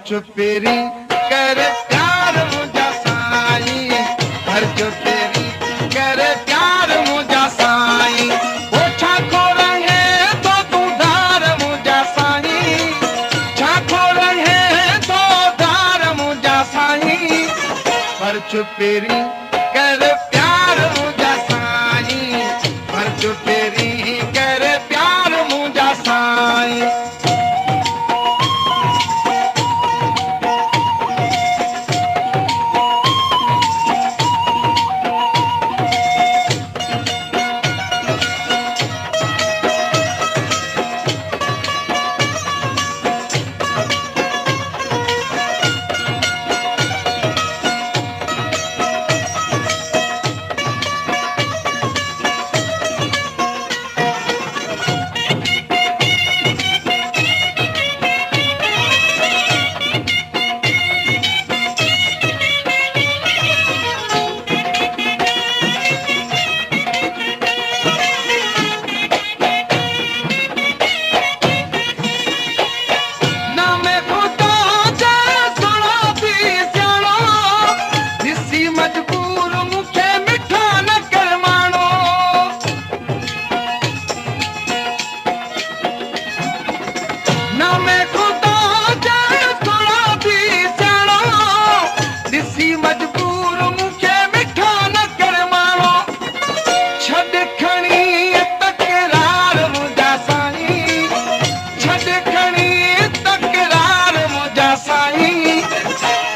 चुपेरी कर प्यार मुझा साईं, हर चुपेरी कर प्यार मुझा साईं। ओछा खो रहे तो तू धार मुझा साईं, छाखो रहे तो धार मुझा साईं। हर चुपेरी कर प्यार मुझा साईं, हर चुपेरी कर प्यार मुझा साईं।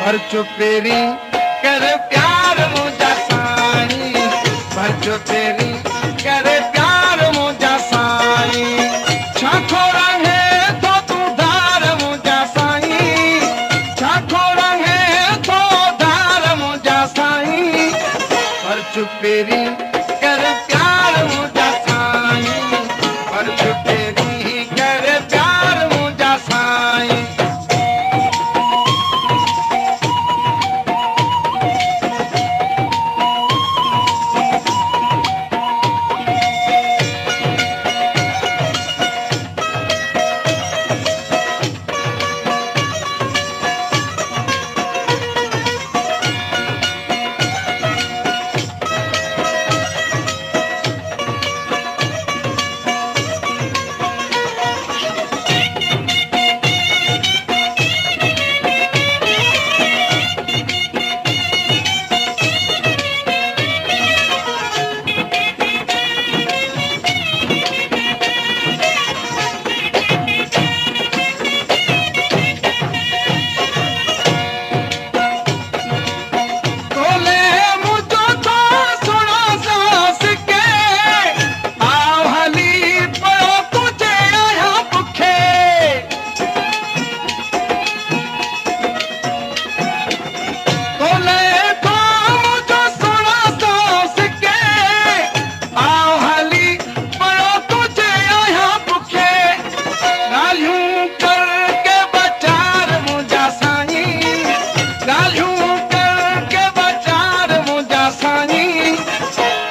हर चुपेरी कर प्यार मुझा साईं, हर चुपेरी कर प्यार मुझा साईं। छाखो रहे तो तू धार मुझा साईं, छाखो रहे तो धार मुझा साईं। हर चुपेरी कर प्यार मुझा साईं, हर चुपेरी कर प्यार मुझा साईं।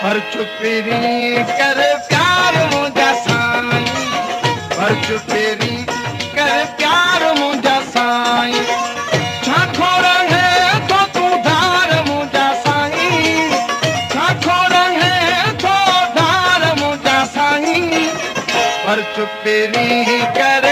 हर चुपेरी कर प्यार मुझा साईं, हर चुपेरी कर प्यार मुझा साईं। छाखो रहे तो तू धार मुझा साईं, छाखो रहे तो धार मुझा साईं। हर चुपेरी कर